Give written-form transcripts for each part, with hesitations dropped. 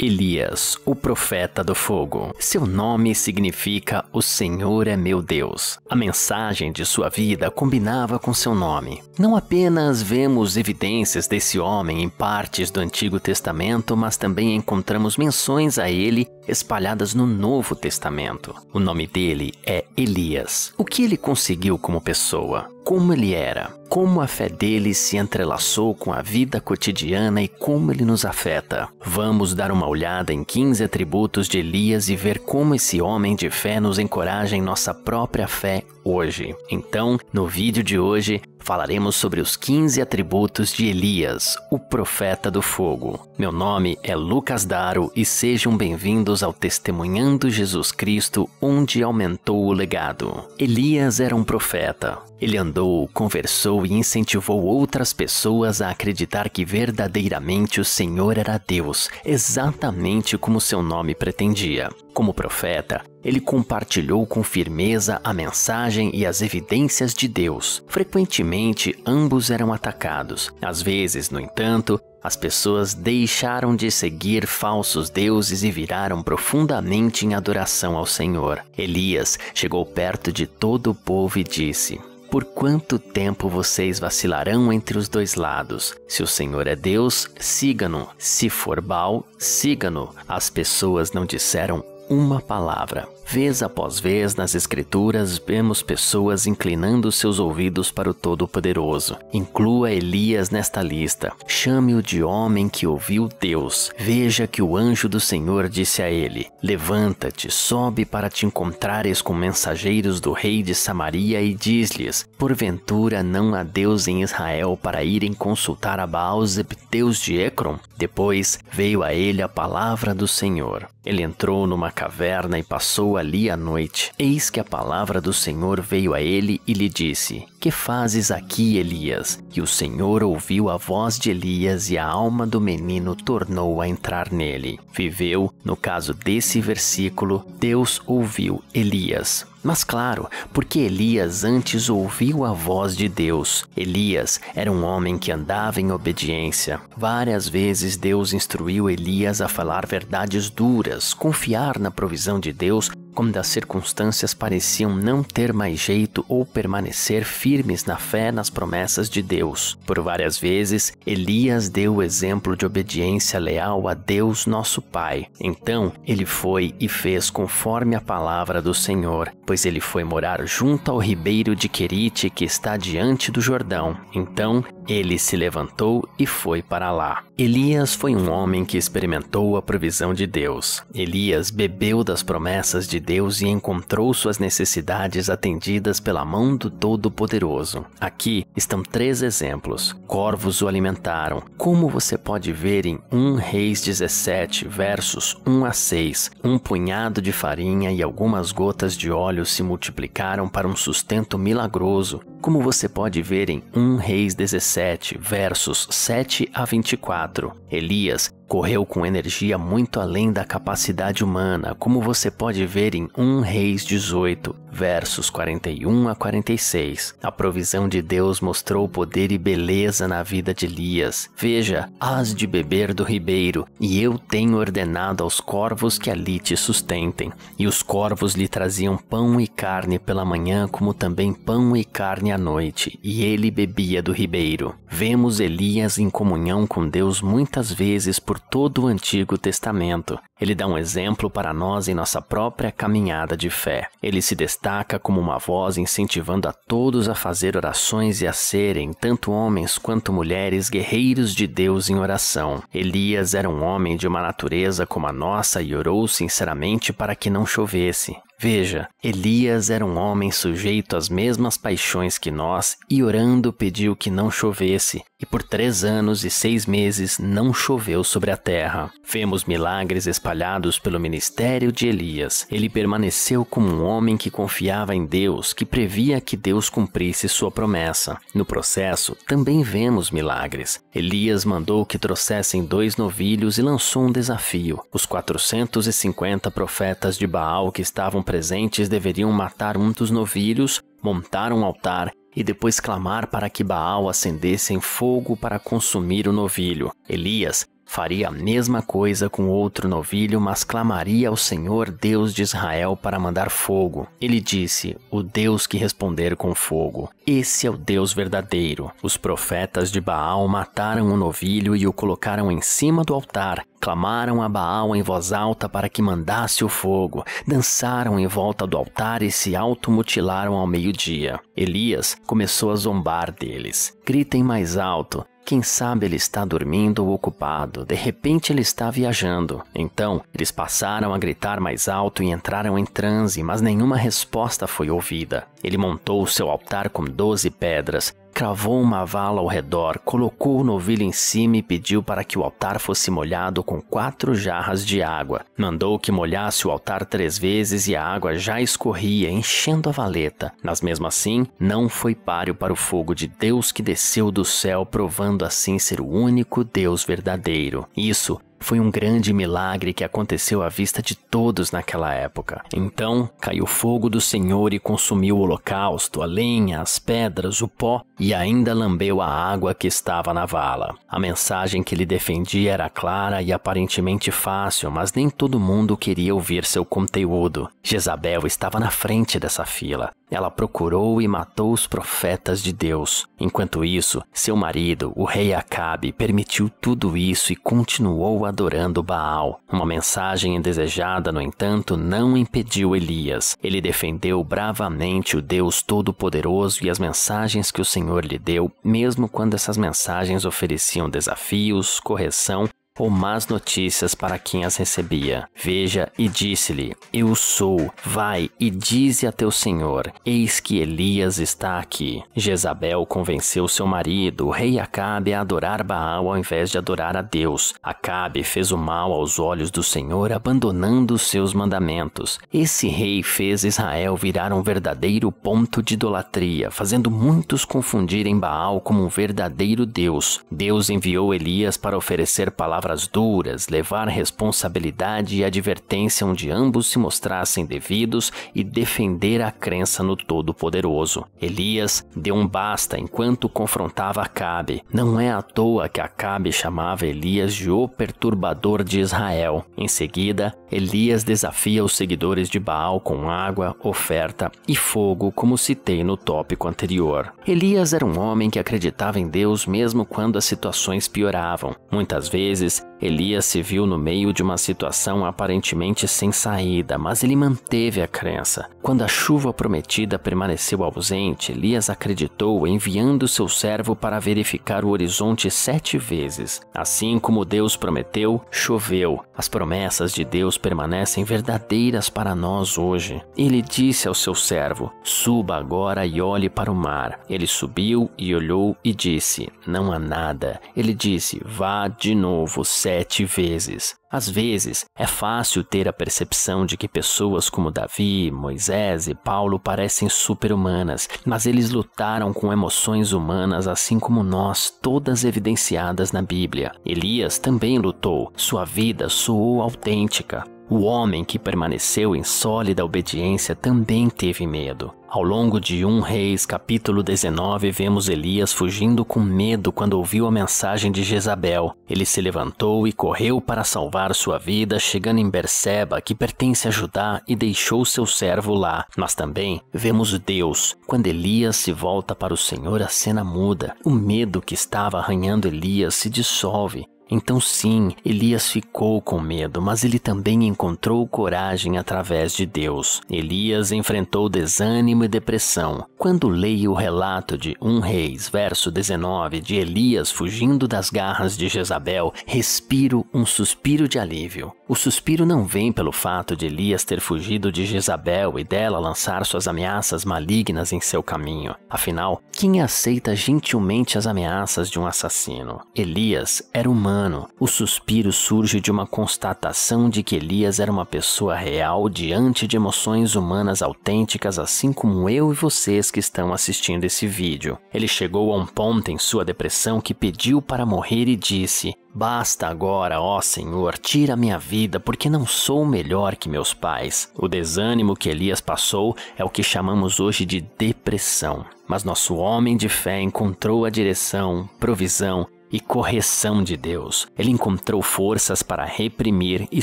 Elias, o profeta do fogo. Seu nome significa "O Senhor é meu Deus". A mensagem de sua vida combinava com seu nome. Não apenas vemos evidências desse homem em partes do Antigo Testamento, mas também encontramos menções a ele espalhadas no Novo Testamento. O nome dele é Elias. O que ele conseguiu como pessoa? Como ele era? Como a fé dele se entrelaçou com a vida cotidiana e como ele nos afeta? Vamos dar uma olhada em 15 atributos de Elias e ver como esse homem de fé nos encoraja em nossa própria fé hoje. Então, no vídeo de hoje, falaremos sobre os 15 atributos de Elias, o profeta do fogo. Meu nome é Lucas Daro e sejam bem-vindos ao Testemunhando Jesus Cristo, onde aumentou o legado. Elias era um profeta. Ele andou, conversou e incentivou outras pessoas a acreditar que verdadeiramente o Senhor era Deus, exatamente como seu nome pretendia. Como profeta, ele compartilhou com firmeza a mensagem e as evidências de Deus. Frequentemente, ambos eram atacados. Às vezes, no entanto, as pessoas deixaram de seguir falsos deuses e viraram profundamente em adoração ao Senhor. Elias chegou perto de todo o povo e disse: "Por quanto tempo vocês vacilarão entre os dois lados? Se o Senhor é Deus, siga-no. Se for Baal, siga-no." As pessoas não disseram uma palavra. Vez após vez nas Escrituras vemos pessoas inclinando seus ouvidos para o Todo-Poderoso. Inclua Elias nesta lista. Chame-o de homem que ouviu Deus. Veja que o anjo do Senhor disse a ele: "Levanta-te, sobe para te encontrares com mensageiros do rei de Samaria e diz-lhes: porventura não há Deus em Israel para irem consultar a Baal-zeb, Deus de Ecrom?" Depois veio a ele a palavra do Senhor. Ele entrou numa caverna e passou ali a noite. Eis que a palavra do Senhor veio a ele e lhe disse: "Que fazes aqui, Elias?" E o Senhor ouviu a voz de Elias e a alma do menino tornou a entrar nele. Viveu, no caso desse versículo, Deus ouviu Elias. Mas claro, porque Elias antes ouviu a voz de Deus. Elias era um homem que andava em obediência. Várias vezes Deus instruiu Elias a falar verdades duras, confiar na provisão de Deus quando as circunstâncias pareciam não ter mais jeito ou permanecer firmes na fé nas promessas de Deus. Por várias vezes, Elias deu o exemplo de obediência leal a Deus, nosso Pai. Então, ele foi e fez conforme a palavra do Senhor, pois ele foi morar junto ao ribeiro de Querite, que está diante do Jordão. Então, ele se levantou e foi para lá. Elias foi um homem que experimentou a provisão de Deus. Elias bebeu das promessas de Deus e encontrou suas necessidades atendidas pela mão do Todo-Poderoso. Aqui estão 3 exemplos. Corvos o alimentaram, como você pode ver em 1 Reis 17, versos 1 a 6. Um punhado de farinha e algumas gotas de óleo se multiplicaram para um sustento milagroso, como você pode ver em 1 Reis 17, versos 7 a 24. Elias correu com energia muito além da capacidade humana, como você pode ver em 1 Reis 18, versos 41 a 46. A provisão de Deus mostrou poder e beleza na vida de Elias. Veja: "Hás de beber do ribeiro, e eu tenho ordenado aos corvos que ali te sustentem." E os corvos lhe traziam pão e carne pela manhã, como também pão e carne à noite, e ele bebia do ribeiro. Vemos Elias em comunhão com Deus muitas vezes por todo o Antigo Testamento. Ele dá um exemplo para nós em nossa própria caminhada de fé. Ele se destaca como uma voz incentivando a todos a fazer orações e a serem, tanto homens quanto mulheres, guerreiros de Deus em oração. Elias era um homem de uma natureza como a nossa e orou sinceramente para que não chovesse. Veja, Elias era um homem sujeito às mesmas paixões que nós e orando pediu que não chovesse. E por 3 anos e 6 meses não choveu sobre a terra. Vemos milagres espalhados pelo ministério de Elias. Ele permaneceu como um homem que confiava em Deus, que previa que Deus cumprisse sua promessa. No processo, também vemos milagres. Elias mandou que trouxessem 2 novilhos e lançou um desafio. Os 450 profetas de Baal que estavam presentes deveriam matar um dos novilhos, montar um altar e depois clamar para que Baal acendesse em fogo para consumir o novilho. Elias faria a mesma coisa com outro novilho, mas clamaria ao Senhor Deus de Israel para mandar fogo. Ele disse: o Deus que responder com fogo, esse é o Deus verdadeiro. Os profetas de Baal mataram o novilho e o colocaram em cima do altar. Clamaram a Baal em voz alta para que mandasse o fogo. Dançaram em volta do altar e se automutilaram ao meio-dia. Elias começou a zombar deles. Gritem mais alto. Quem sabe ele está dormindo ou ocupado, de repente ele está viajando. Então, eles passaram a gritar mais alto e entraram em transe, mas nenhuma resposta foi ouvida. Ele montou o seu altar com 12 pedras, cravou uma vala ao redor, colocou o novilho em cima e pediu para que o altar fosse molhado com 4 jarras de água. Mandou que molhasse o altar 3 vezes e a água já escorria, enchendo a valeta. Mas mesmo assim, não foi páreo para o fogo de Deus que desceu do céu, provando assim ser o único Deus verdadeiro. Isso foi um grande milagre que aconteceu à vista de todos naquela época. Então caiu fogo do Senhor e consumiu o holocausto, a lenha, as pedras, o pó e ainda lambeu a água que estava na vala. A mensagem que ele defendia era clara e aparentemente fácil, mas nem todo mundo queria ouvir seu conteúdo. Jezabel estava na frente dessa fila. Ela procurou e matou os profetas de Deus. Enquanto isso, seu marido, o rei Acabe, permitiu tudo isso e continuou adorando Baal. Uma mensagem indesejada, no entanto, não impediu Elias. Ele defendeu bravamente o Deus Todo-Poderoso e as mensagens que o Senhor lhe deu, mesmo quando essas mensagens ofereciam desafios, correção ou más notícias para quem as recebia. Veja, e disse-lhe: eu sou, vai e dize a teu senhor, eis que Elias está aqui. Jezabel convenceu seu marido, o rei Acabe, a adorar Baal ao invés de adorar a Deus. Acabe fez o mal aos olhos do Senhor, abandonando os seus mandamentos. Esse rei fez Israel virar um verdadeiro ponto de idolatria, fazendo muitos confundirem Baal como um verdadeiro Deus. Deus enviou Elias para oferecer palavras duras, levar responsabilidade e advertência onde ambos se mostrassem devidos e defender a crença no Todo-Poderoso. Elias deu um basta enquanto confrontava Acabe. Não é à toa que Acabe chamava Elias de o perturbador de Israel. Em seguida, Elias desafia os seguidores de Baal com água, oferta e fogo, como citei no tópico anterior. Elias era um homem que acreditava em Deus mesmo quando as situações pioravam. Muitas vezes, Elias se viu no meio de uma situação aparentemente sem saída, mas ele manteve a crença. Quando a chuva prometida permaneceu ausente, Elias acreditou, enviando seu servo para verificar o horizonte 7 vezes. Assim como Deus prometeu, choveu. As promessas de Deus permanecem verdadeiras para nós hoje. Ele disse ao seu servo: suba agora e olhe para o mar. Ele subiu e olhou e disse: não há nada. Ele disse: vá de novo 7 vezes. Às vezes, é fácil ter a percepção de que pessoas como Davi, Moisés e Paulo parecem super-humanas, mas eles lutaram com emoções humanas assim como nós, todas evidenciadas na Bíblia. Elias também lutou, sua vida soou autêntica. O homem que permaneceu em sólida obediência também teve medo. Ao longo de 1 Reis, capítulo 19, vemos Elias fugindo com medo quando ouviu a mensagem de Jezabel. Ele se levantou e correu para salvar sua vida, chegando em Berseba, que pertence a Judá, e deixou seu servo lá. Mas também vemos Deus. Quando Elias se volta para o Senhor, a cena muda. O medo que estava arranhando Elias se dissolve. Então sim, Elias ficou com medo, mas ele também encontrou coragem através de Deus. Elias enfrentou desânimo e depressão. Quando leio o relato de 1 Reis, verso 19, de Elias fugindo das garras de Jezabel, respiro um suspiro de alívio. O suspiro não vem pelo fato de Elias ter fugido de Jezabel e dela lançar suas ameaças malignas em seu caminho. Afinal, quem aceita gentilmente as ameaças de um assassino? Elias era humano. O suspiro surge de uma constatação de que Elias era uma pessoa real diante de emoções humanas autênticas, assim como eu e vocês que estão assistindo esse vídeo. Ele chegou a um ponto em sua depressão que pediu para morrer e disse: basta agora, ó Senhor, tira minha vida, porque não sou melhor que meus pais. O desânimo que Elias passou é o que chamamos hoje de depressão. Mas nosso homem de fé encontrou a direção, provisão e correção de Deus. Ele encontrou forças para reprimir e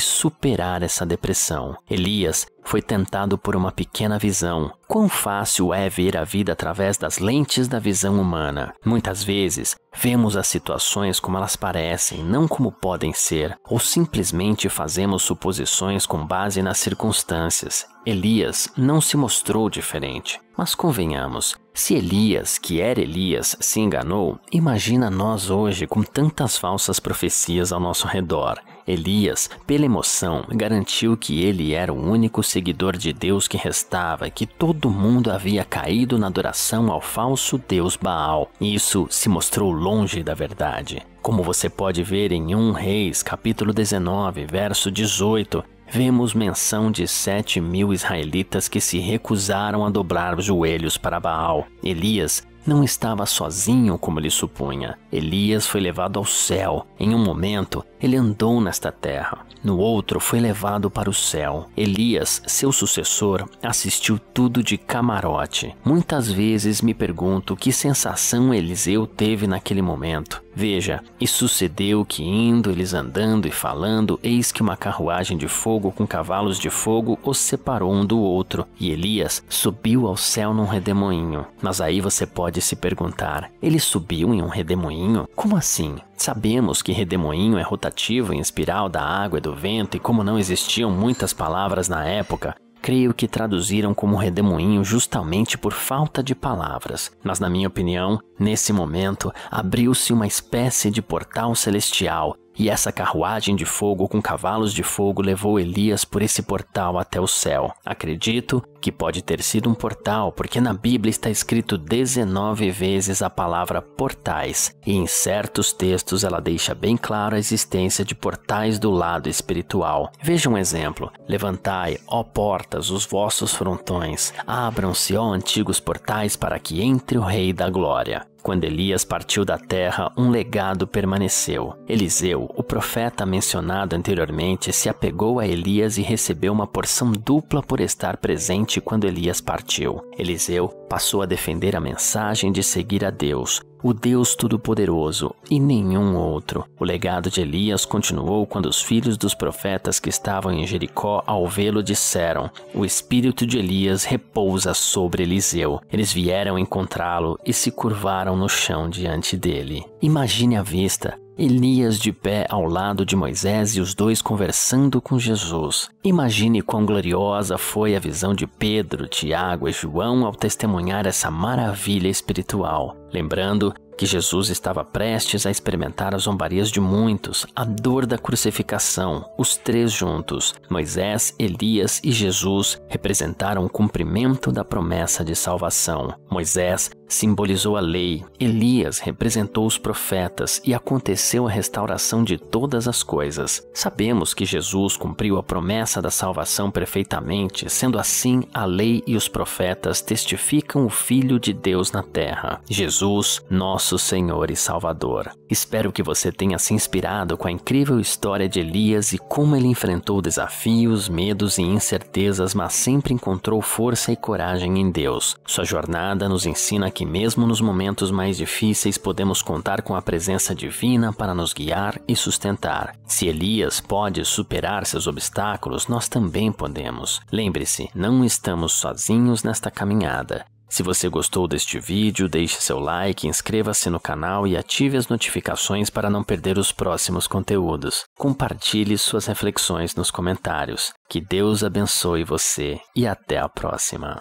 superar essa depressão. Elias foi tentado por uma pequena visão. Quão fácil é ver a vida através das lentes da visão humana. Muitas vezes, vemos as situações como elas parecem, não como podem ser, ou simplesmente fazemos suposições com base nas circunstâncias. Elias não se mostrou diferente. Mas convenhamos, se Elias, que era Elias, se enganou, imagina nós hoje com tantas falsas profecias ao nosso redor. Elias, pela emoção, garantiu que ele era o único seguidor de Deus que restava e que todo mundo havia caído na adoração ao falso deus Baal. Isso se mostrou longe da verdade. Como você pode ver em 1 Reis, capítulo 19, verso 18, vemos menção de 7.000 israelitas que se recusaram a dobrar os joelhos para Baal. Elias não estava sozinho como ele supunha. Elias foi levado ao céu. Em um momento, ele andou nesta terra. No outro, foi levado para o céu. Elias, seu sucessor, assistiu tudo de camarote. Muitas vezes me pergunto que sensação Eliseu teve naquele momento. Veja, e sucedeu que indo eles andando e falando, eis que uma carruagem de fogo com cavalos de fogo os separou um do outro, e Elias subiu ao céu num redemoinho. Mas aí você pode se perguntar, ele subiu em um redemoinho? Como assim? Sabemos que redemoinho é rotativo em espiral da água e do vento, e como não existiam muitas palavras na época, creio que traduziram como redemoinho justamente por falta de palavras. Mas na minha opinião, nesse momento, abriu-se uma espécie de portal celestial, e essa carruagem de fogo com cavalos de fogo levou Elias por esse portal até o céu. Acredito que pode ter sido um portal, porque na Bíblia está escrito 19 vezes a palavra portais, e em certos textos ela deixa bem claro a existência de portais do lado espiritual. Veja um exemplo: levantai, ó portas, os vossos frontões, abram-se, ó antigos portais, para que entre o Rei da Glória. Quando Elias partiu da terra, um legado permaneceu. Eliseu, o profeta mencionado anteriormente, se apegou a Elias e recebeu uma porção dupla por estar presente quando Elias partiu. Eliseu passou a defender a mensagem de seguir a Deus, o Deus Todo-Poderoso, e nenhum outro. O legado de Elias continuou quando os filhos dos profetas que estavam em Jericó ao vê-lo disseram: o espírito de Elias repousa sobre Eliseu. Eles vieram encontrá-lo e se curvaram no chão diante dele. Imagine a vista. Elias de pé ao lado de Moisés e os dois conversando com Jesus. Imagine quão gloriosa foi a visão de Pedro, Tiago e João ao testemunhar essa maravilha espiritual. Lembrando que Jesus estava prestes a experimentar as zombarias de muitos, a dor da crucificação. Os três juntos, Moisés, Elias e Jesus, representaram o cumprimento da promessa de salvação. Moisés simbolizou a lei, Elias representou os profetas e aconteceu a restauração de todas as coisas. Sabemos que Jesus cumpriu a promessa da salvação perfeitamente, sendo assim a lei e os profetas testificam o Filho de Deus na terra, Jesus, nosso Senhor e Salvador. Espero que você tenha se inspirado com a incrível história de Elias e como ele enfrentou desafios, medos e incertezas, mas sempre encontrou força e coragem em Deus. Sua jornada nos ensina que mesmo nos momentos mais difíceis podemos contar com a presença divina para nos guiar e sustentar. Se Elias pode superar seus obstáculos, nós também podemos. Lembre-se, não estamos sozinhos nesta caminhada. Se você gostou deste vídeo, deixe seu like, inscreva-se no canal e ative as notificações para não perder os próximos conteúdos. Compartilhe suas reflexões nos comentários. Que Deus abençoe você e até a próxima.